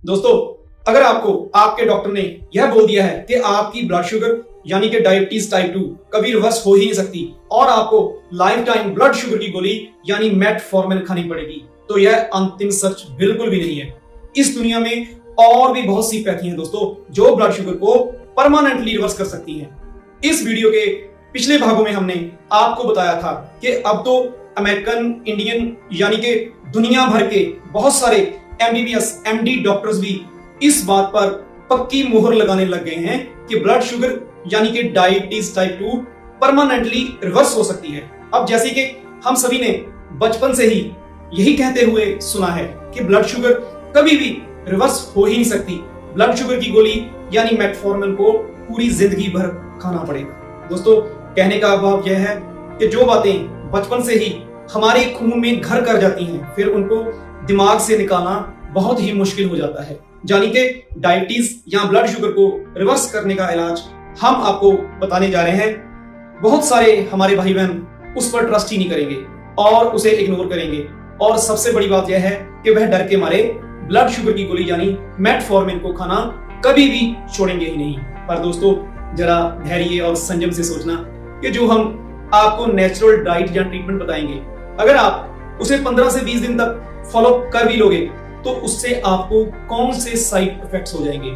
दोस्तों, अगर आपको आपके डॉक्टर ने यह बोल दिया है कि आपकी ब्लड शुगर यानी कि डायबिटीज टाइप 2 कभी रिवर्स हो ही नहीं सकती और आपको लाइफ टाइम ब्लड शुगर की गोली यानी मेटफॉर्मिन खानी पड़ेगी, तो यह अंतिम सच बिल्कुल भी नहीं है। इस दुनिया में और भी बहुत सी पैथी हैं दोस्तों, जो ब्लड शुगर को परमानेंटली रिवर्स कर सकती हैं। इस वीडियो के पिछले भागों में हमने आपको बताया था कि अब तो अमेरिकन, इंडियन यानी कि दुनिया भर के बहुत सारे MBBS, MD डॉक्टर्स भी इस बात पर पक्की मुहर लगाने लग गए हैं कि ब्लड शुगर यानी कि डायबिटीज टाइप 2 परमानेंटली रिवर्स हो सकती है। अब जैसे कि हम सभी ने बचपन से ही यही कहते हुए सुना है कि ब्लड शुगर कभी भी रिवर्स हो ही नहीं सकती, ब्लड शुगर की गोली यानी मेटफॉर्मिन को पूरी जिंदगी भर खाना पड़ेगा। दोस्तों, कहने का भाव यह है कि जो बातें बचपन से ही हमारे खून में घर कर जाती हैं, फिर उनको दिमाग से निकालना बहुत ही मुश्किल हो जाता है। यानी कि डायबिटीज या ब्लड शुगर को रिवर्स करने का इलाज हम आपको बताने जा रहे हैं। बहुत सारे हमारे भाई बहन उस पर ट्रस्ट ही नहीं करेंगे और उसे इग्नोर करेंगे, और सबसे बड़ी बात यह है कि वह डर के मारे ब्लड शुगर की गोली यानी मेटफॉर्मिन को खाना कभी भी छोड़ेंगे ही नहीं। पर दोस्तों, जरा धैर्य और संयम से सोचना कि जो हम आपको नेचुरल डाइट या ट्रीटमेंट बताएंगे, अगर आप उसे 15 से 20 दिन तक फॉलो कर भी लोगे तो उससे आपको कौन से साइड इफेक्ट्स हो जाएंगे।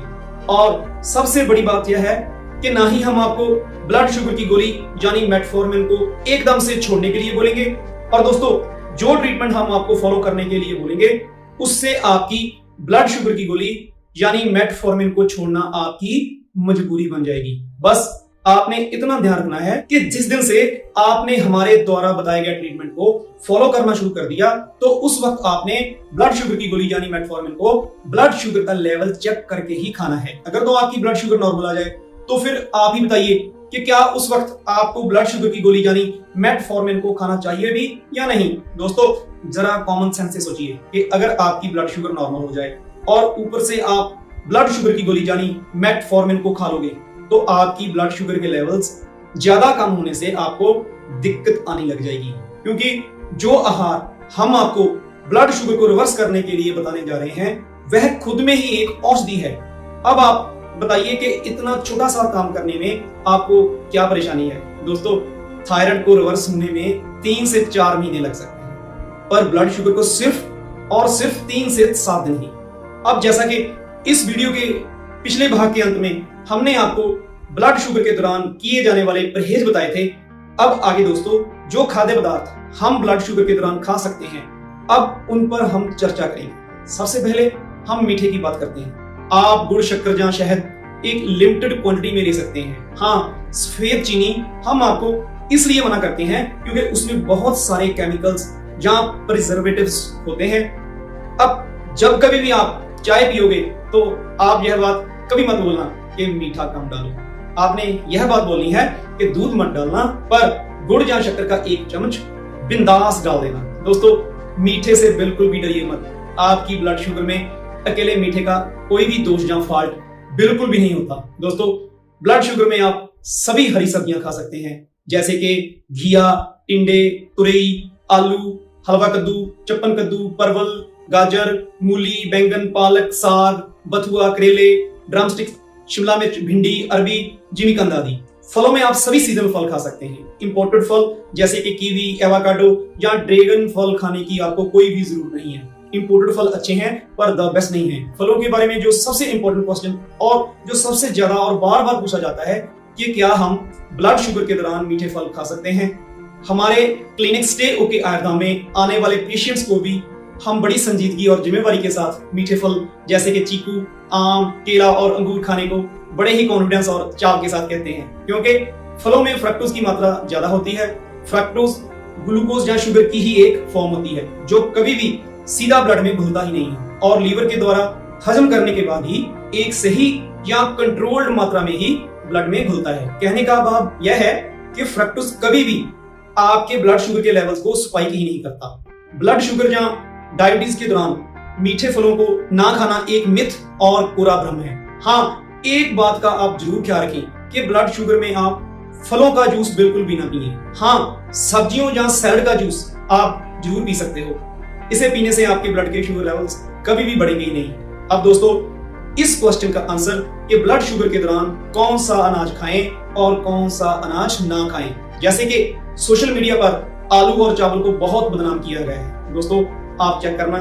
और सबसे बड़ी बात यह है कि ना ही हम आपको ब्लड शुगर की गोली यानी मेटफॉर्मिन को एकदम से छोड़ने के लिए बोलेंगे, और दोस्तों जो ट्रीटमेंट हम आपको फॉलो करने के लिए बोलेंगे उससे आपकी ब्लड शुगर की गोली यानी मेटफॉर्मिन को छोड़ना आपकी मजबूरी बन जाएगी। बस आपने इतना ध्यान रखना है कि जिस दिन से आपने हमारे द्वारा बताए गए ट्रीटमेंट को फॉलो करना शुरू कर दिया, तो उस वक्त आपने ब्लड शुगर की गोली यानी मेटफॉर्मिन को ब्लड शुगर का लेवल चेक करके ही खाना है। अगर तो आपकी ब्लड शुगर नॉर्मल आ जाए तो फिर आप ही बताइए कि क्या उस वक्त आपको ब्लड शुगर की गोली यानी मेटफॉर्मिन को खाना चाहिए भी या नहीं। दोस्तों, जरा कॉमन सेंस से सोचिए कि अगर आपकी ब्लड शुगर नॉर्मल हो जाए और ऊपर से आप ब्लड शुगर की गोली यानी मेटफॉर्मिन को खा लोगे, तो आपकी ब्लड शुगर के लेवल्स ज्यादा कम होने से आपको दिक्कत आने लग जाएगी। क्योंकि जो आहार हम आपको ब्लड शुगर को रिवर्स करने के लिए बताने जा रहे हैं, वह खुद में ही एक औषधि है। अब आप बताइए कि इतना छोटा सा काम करने में आपको क्या परेशानी है। दोस्तों, थायराइड को रिवर्स होने में 3 से 4 महीने लग सकते हैं, पर ब्लड शुगर को सिर्फ और सिर्फ 3 से 7 दिन ही। अब जैसा कि इस वीडियो के पिछले भाग के अंत में हमने आपको ब्लड शुगर के दौरान किए जाने वाले परहेज बताए थे, अब आगे दोस्तों जो खाद्य पदार्थ हम ब्लड शुगर के दौरान खा सकते हैं, अब उन पर हम चर्चा करेंगे। सबसे पहले हम मीठे की बात करते हैं। आप गुड़, शक्कर या शहद एक लिमिटेड क्वांटिटी में ले सकते हैं। हाँ, सफेद चीनी हम आपको इसलिए मना करते हैं क्योंकि उसमें बहुत सारे केमिकल्स या प्रिजर्वेटिव्स होते हैं। अब जब कभी भी आप चाय पियोगे तो आप यह बात कभी मत बोलना कि मीठा कम डालो। आपने यह बात बोलनी है कि दूध मत डालना, पर गुड़ या शक्कर का 1 चम्मच बिंदास डाल देना। दोस्तों, मीठे से बिल्कुल भी डरिए मत। आपकी ब्लड शुगर में अकेले मीठे का कोई भी दोष या फॉल्ट बिल्कुल भी नहीं होता। दोस्तों, ब्लड शुगर में आप सभी हरी सब्जियां खा सकते हैं, जैसे कि घिया, टिंडे, तुरई, आलू, हलवा कद्दू, चप्पन कद्दू, परवल, गाजर, मूली, बैंगन, पालक, साग, बथुआ, करेले, ड्रमस्टिक, शिमला मिर्च, भिंडी, अरबी, जिमीकंद आदि। फलों में आप सभी सीजनल फल खा सकते हैं। इंपोर्टेड फल जैसे कि कीवी, एवोकाडो या ड्रैगन फल खाने की आपको कोई भी जरूरत नहीं है। इंपोर्टेड फल अच्छे हैं पर द बेस्ट नहीं है। फलों के बारे में जो सबसे इंपॉर्टेंट क्वेश्चन और जो सबसे ज्यादा और बार बार पूछा जाता है कि क्या हम ब्लड शुगर के दौरान मीठे फल खा सकते हैं। हमारे क्लिनिक स्टे ओके आयुर्वेदा में आने वाले पेशेंट्स को भी हम बड़ी संजीदगी और जिम्मेवारी के साथ मीठे फल जैसे कि चीकू, आम, केला और अंगूर खाने को बड़े ही कॉन्फिडेंस और चाव के साथ कहते हैं, क्योंकि फलों में फ्रक्टोज की मात्रा ज्यादा होती है। फ्रक्टोज ग्लूकोज या शुगर की ही एक फॉर्म होती है जो कभी भी सीधा ब्लड में घुलता ही नहीं है और लीवर के द्वारा हजम करने के बाद ही एक सही या कंट्रोल्ड मात्रा में ही ब्लड में घुलता है। कहने का भाव यह है कि फ्रक्टोज कभी भी आपके ब्लड शुगर के लेवल्स को स्पाइक ही नहीं करता। ब्लड शुगर या डायबिटीज के दौरान मीठे फलों को ना खाना एक मिथ और पूरा भ्रम है। हाँ, एक बात का आप जरूर ख्याल रखें कि ब्लड शुगर में आप फलों का जूस बिल्कुल भी ना पिए। हाँ, सब्जियों या सैलड का जूस आप जरूर पी सकते हो। इसे पीने से आपके ब्लड के शुगर लेवल्स कभी भी बढ़ेंगे ही नहीं। अब दोस्तों इस क्वेश्चन का आंसर कि ब्लड शुगर के दौरान कौन सा अनाज खाएं और कौन सा अनाज ना खाएं। जैसे कि सोशल मीडिया पर आलू और चावल को बहुत बदनाम किया गया है। दोस्तों आप चेक करना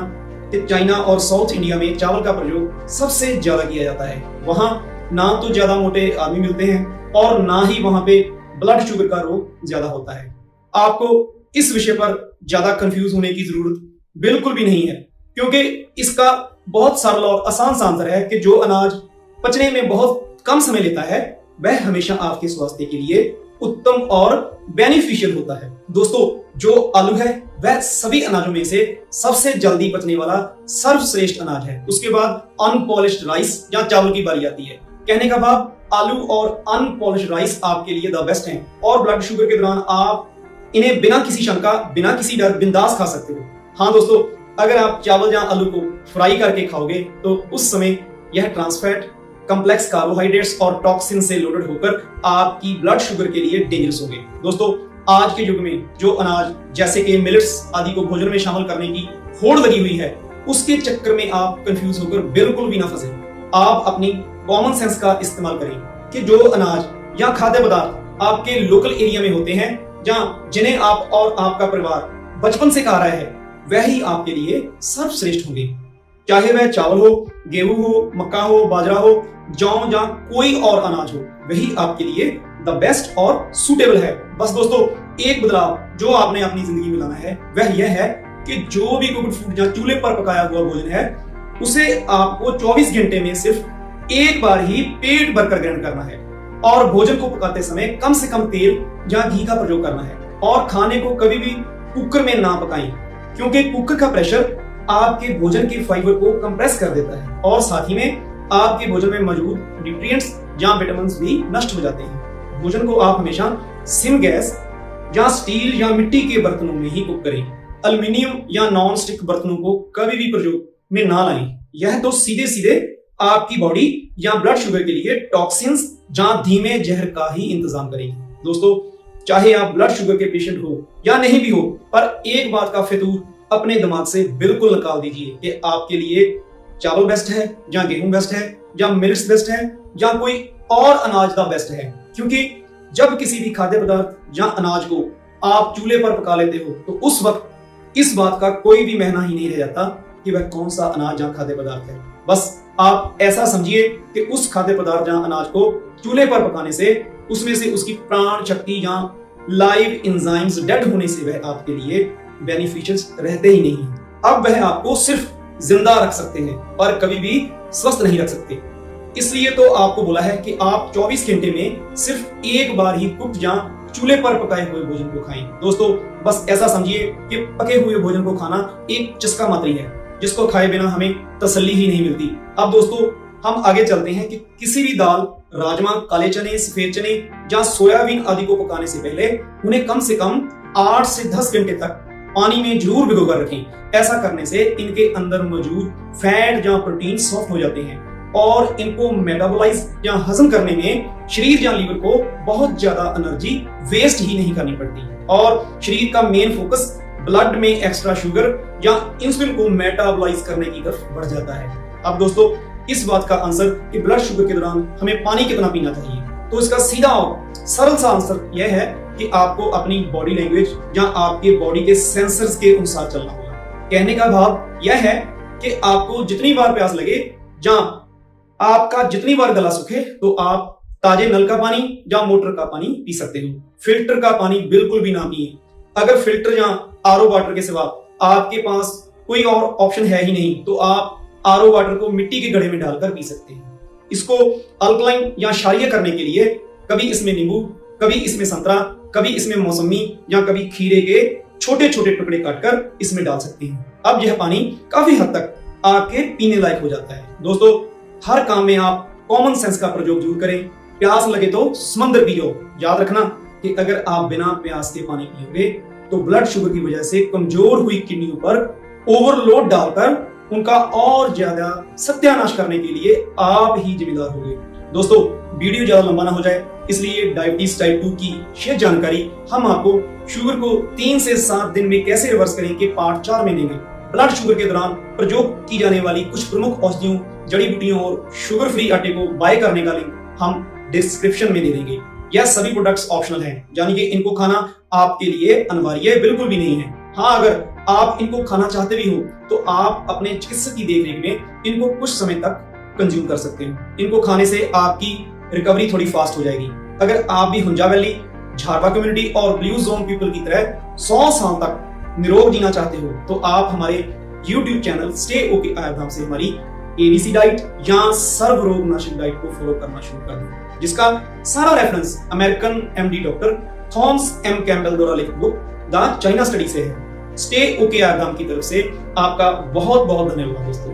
कि चाइना और साउथ इंडिया में चावल का प्रयोग सबसे ज्यादा किया जाता है। वहां ना तो ज्यादा मोटे आदमी मिलते हैं और ना ही वहां पे ब्लड शुगर का रोग ज्यादा होता है। आपको इस विषय पर ज्यादा कंफ्यूज होने की जरूरत बिल्कुल भी नहीं है, क्योंकि इसका बहुत सरल और आसान सा आंसर है कि जो अनाज पचने में बहुत कम समय लेता है वह हमेशा आपके स्वास्थ्य के लिए उत्तम और बेनिफिशियल होता है। दोस्तों जो आलू है वह सभी अनाजों में से सबसे जल्दी पचने वाला सर्वश्रेष्ठ अनाज है। उसके बाद अनपॉलिश्ड राइस या चावल की बारी आती है। कहने का भाव आलू और अनपॉलिश्ड राइस आपके लिए द बेस्ट हैं और ब्लड शुगर के दौरान आप इन्हें बिना किसी शंका बिना किसी डर बिंदास खा सकते हो। हाँ दोस्तों, अगर आप चावल या आलू को फ्राई करके खाओगे तो उस समय यह ट्रांसफैट, कॉम्प्लेक्स कार्बोहाइड्रेट्स और टॉक्सिन से लोडेड होकर आपकी ब्लड शुगर के लिए डेंजरस होंगे। दोस्तों आज के युग में जो अनाज जैसे कि मिलेट्स आदि को भोजन में शामिल करने की होड़ लगी हुई है, उसके चक्कर में आप कंफ्यूज होकर बिल्कुल भी ना फंसे। आप अपनी कॉमन सेंस का इस्तेमाल करें कि जो अनाज या खाद्य पदार्थ आपके लोकल एरिया में होते हैं जहां जिन्हें आप और आपका परिवार बचपन से खा रहा है वह ही आपके लिए सर्वश्रेष्ठ होंगे। चाहे वह चावल हो, गेहूं हो, मक्का हो, बाजरा हो, जौ या कोई और अनाज हो, वही आपके लिए द बेस्ट और सूटेबल है। बस दोस्तों एक बदलाव जो आपने अपनी जिंदगी में लाना है वह यह है कि जो भी कुक्ड फूड या चूल्हे पर पकाया हुआ भोजन है उसे आपको 24 घंटे में सिर्फ एक बार ही पेट भरकर ग्रहण करना है और भोजन को पकाते समय कम से कम तेल या घी का प्रयोग करना है और खाने को कभी भी कुकर में ना पकाएं, क्योंकि कुकर का प्रेशर आपके भोजन के फाइबर को कंप्रेस कर देता है और साथ ही में आपके भोजन में मौजूद न्यूट्रिएंट्स या विटामिन्स भी नष्ट हो जाते हैं। भोजन को आप हमेशा सिम गैस या स्टील या मिट्टी के बर्तनों में ही कुक करें। एल्युमिनियम या नॉन स्टिक बर्तनों को कभी भी प्रयोग में ना लाएं। यह तो सीधे सीधे आपकी बॉडी या ब्लड शुगर के लिए टॉक्सिन्स या धीमे जहर का ही इंतजाम करेंगे। दोस्तों चाहे आप ब्लड शुगर के पेशेंट हो या नहीं भी हो, पर एक बात का फितूर अपने दिमाग से बिल्कुल निकाल दीजिए कि आपके लिए चावल बेस्ट है या गेहूं बेस्ट है या मिलेट्स बेस्ट है या कोई और अनाज का बेस्ट है। क्योंकि जब किसी भी खाद्य पदार्थ या अनाज को आप चूल्हे पर पका लेते हो तो उस वक्त इस बात का कोई भी मायना ही नहीं रह जाता कि वह कौन सा अनाज या खाद्य पदार्थ है। बस आप ऐसा समझिए कि उस खाद्य पदार्थ या अनाज को चूल्हे पर पकाने से उसमें से उसकी प्राण शक्ति या लाइव एंजाइम्स डेड होने से वह आपके लिए बेनिफिशियल रहते ही नहीं। अब वह आपको सिर्फ जिंदा रख सकते हैं पर कभी भी स्वस्थ नहीं रख सकते। इसलिए तो आपको बोला है कि आप 24 घंटे में सिर्फ एक बार ही कुक्ड या चूल्हे पर पकाए हुए भोजन को खाएं। दोस्तों बस ऐसा समझिए कि पके हुए भोजन को खाना एक चस्का मात्री है जिसको खाए बिना हमें तसल्ली ही नहीं मिलती। अब दोस्तों हम आगे चलते हैं कि किसी भी दाल, राजमा, काले चने, सफेद चने या सोयाबीन आदि को पकाने से पहले उन्हें कम से कम 8 से 10 घंटे तक पानी में जरूर भिगोकर रखें। ऐसा करने से इनके अंदर मौजूद फैट या प्रोटीन सॉफ्ट हो जाते हैं और इनको मेटाबोलाइज या हजम करने में शरीर या लीवर को बहुत ज्यादा एनर्जी वेस्ट ही नहीं करनी पड़ती और शरीर का मेन फोकस ब्लड में एक्स्ट्रा शुगर या इंसुलिन को मेटाबोलाइज करने की तरफ बढ़ जाता है। अब दोस्तों इस बात का आंसर कि ब्लड शुगर के दौरान हमें पानी कितना पीना चाहिए, तो इसका सीधा और सरल सा आंसर यह है कि आपको अपनी बॉडी लैंग्वेज या आपके बॉडी के सेंसर्स के अनुसार चलना होगा। कहने का भाव यह है कि आपको जितनी बार प्यास लगे या आपका जितनी बार गला सूखे तो आप ताजे नल का पानी या मोटर का पानी पी सकते हो। फिल्टर का पानी बिल्कुल भी ना पिए। अगर फिल्टर या आरओ वाटर के सिवा आपके पास कोई और ऑप्शन है ही नहीं तो आप आरओ वाटर को मिट्टी के घड़े में डालकर पी सकते हैं। इसको अल्कलाइन या क्षारीय करने के लिए कभी इसमें नींबू, कभी इसमें संतरा, कभी इसमें मौसमी या कभी खीरे के छोटे छोटे टुकड़े काटकर इसमें डाल सकते हैं। अब यह पानी काफी हद तक आपके पीने लायक हो जाता है। दोस्तों हर काम में आप कॉमन सेंस का प्रयोग जरूर करें। प्यास लगे तो समंदर पियो। याद रखना कि अगर आप बिना प्यास के पानी पियोगे तो ब्लड शुगर की वजह से कमजोर हुई किडनियों पर ओवरलोड डालकर उनका और ज्यादा सत्यानाश करने के लिए आप ही जिम्मेदार होंगे। दोस्तों वीडियो ज्यादा लंबा ना हो जाए इसलिए डायबिटीज टाइप 2 की शेष जानकारी हम आपको शुगर को 3 से 7 दिन में कैसे रिवर्स करें के पार्ट 4 में देंगे। ब्लड शुगर के दौरान प्रयोग की जाने वाली कुछ प्रमुख औषधियों, जड़ी बूटियों और शुगर फ्री आटे को बाय करने का लिंक हम डिस्क्रिप्शन में दे देंगे। यह सभी प्रोडक्ट्स ऑप्शनल हैं, यानी कि इनको खाना आपके लिए अनिवार्य बिल्कुल भी नहीं है। हाँ, अगर आप इनको खाना चाहते भी हो तो आप अपने चिकित्सक की देखरेख में इनको कुछ समय तक कंज्यूम कर सकते हैं। इनको खाने से आपकी रिकवरी थोड़ी फास्ट हो जाएगी। अगर आप भी हुंजा वैली, झारवा कम्युनिटी और ब्लू जोन पीपल की तरह 100 साल तक निरोग जीना चाहते हो तो आप हमारे YouTube चैनल स्टे ओके आयुर्धाम से हमारी एबीसी डाइट या सर्वरोगनाशक डाइट को फॉलो करना शुरू कर दें, जिसका सारा reference American MD doctor Thomas M Campbell द्वारा लिखित बुक द चाइना स्टडी से है। स्टे ओके आयुर्धाम की तरफ से आपका बहुत बहुत धन्यवाद दोस्तों।